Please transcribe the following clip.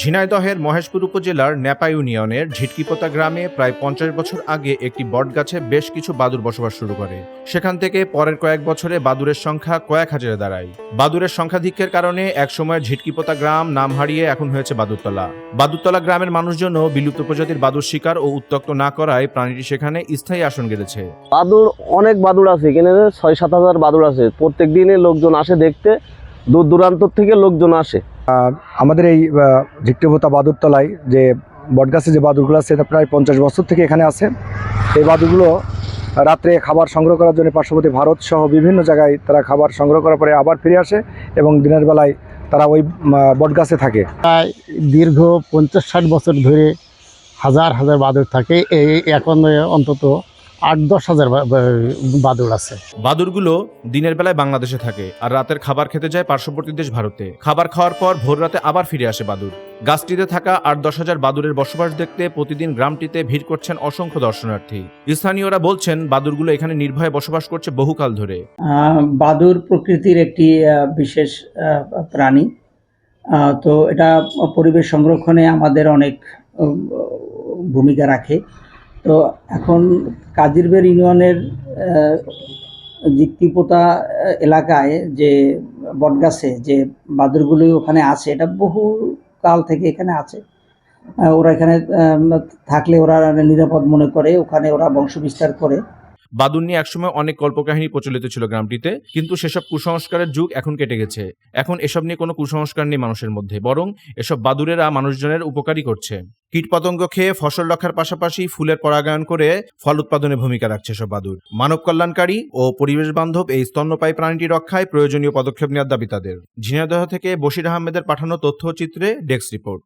ঝিনাইদহের মহেশপুর উপজেলার ন্যাপা ইউনিয়নের ঝিটকিপোতা গ্রামে প্রায় ৫০ বছর আগে একটি বটগাছে বেশ কিছু বাদুড় বসবাস শুরু করে। সেখান থেকে পরের কয়েক বছরে বাদুড়ের সংখ্যা কয়েক হাজারে দাঁড়ায়। বাদুড়ের সংখ্যাধিক্যের কারণে একসময়ের ঝিটকিপোতা গ্রাম নাম হারিয়ে এখন হয়েছে বাদুড়তলা। বাদুড়তলা গ্রামের মানুষজনও বিলুপ্ত প্রজাতির বাদুড় শিকার ও উত্ত্যক্ত না করায় প্রাণীটি সেখানে স্থায়ী আসন গেড়েছে। বাদুড় অনেক বাদুড় আছে, এখানে ৬-৭ হাজার বাদুড় আছে। প্রত্যেক দিনে লোকজন আসে দেখতে, দূর দূরান্ত থেকে লোকজন আসে। আমাদের এই ঝিটকিপোতা বাদুড়তলায় যে বটগাছে যে বাদুড়গুলো আছে এটা প্রায় ৫০ বছর থেকে এখানে আছে। এই বাদুড়গুলো রাত্রে খাবার সংগ্রহ করার জন্য পার্শ্ববর্তী ভারত সহ বিভিন্ন জায়গায় তারা খাবার সংগ্রহ করার পরে আবার ফিরে আসে এবং দিনের বেলায় তারা ওই বটগাছে থাকে। প্রায় দীর্ঘ ৫০-৬০ বছর ধরে হাজার হাজার বাদুড় থাকে। এখন অন্তত ৮-১০ হাজার বাদুড় আছে। বাদুড়গুলো দিনের বেলায় বাংলাদেশে থাকে আর রাতের খাবার খেতে যায় পার্শ্ববর্তী দেশ ভারতে। খাবার খাওয়ার পর ভোর রাতে আবার ফিরে আসে বাদুড়। গাছটিতে থাকা ৮-১০ হাজার বাদুড়ের বসবাস দেখতে প্রতিদিন গ্রামটিতে ভিড় করছেন অসংখ্য দর্শনার্থী। স্থানীয়রা বলছেন বাদুড়গুলো এখানে নির্ভয়ে বসবাস করছে বহুকাল ধরে। বাদুড় প্রকৃতির একটি বিশেষ প্রাণী। তো এটা পরিবেশ সংরক্ষণে আমাদের অনেক ভূমিকা রাখে। তো এখন কাজিরবের ইউনিয়নের ঝিটকিপোতা এলাকায় যে বটগাছে যে বাদুড়গুলো ওখানে আছে, এটা বহু কাল থেকে এখানে আছে। ওরা এখানে থাকলে ওরা নিরাপদ মনে করে, ওখানে ওরা বংশবিস্তার করে। বাদুড় নিয়ে একসময় অনেক কল্পকাহিনী প্রচলিত ছিল গ্রামটিতে, কিন্তু সেসব কুসংস্কারের যুগ এখন কেটে গেছে। এখন এসব নিয়ে কোনো কুসংস্কার নেই মানুষের মধ্যে, বরং এসব বাদুড়েরা মানুষজনের উপকারই করছে। কীটপতঙ্গ খেয়ে ফসল রক্ষার পাশাপাশি ফুলের পরাগায়ন করে ফল উৎপাদনে ভূমিকা রাখছে সব বাদুড়। মানব কল্যাণকারী ও পরিবেশ বান্ধব এই স্তন্যপায়ী প্রাণীটি রক্ষায় প্রয়োজনীয় পদক্ষেপ নেওয়ার দাবি তাদের। ঝিনাইদহ থেকে বশির আহমেদের পাঠানো তথ্যচিত্রে ডেস্ক রিপোর্ট।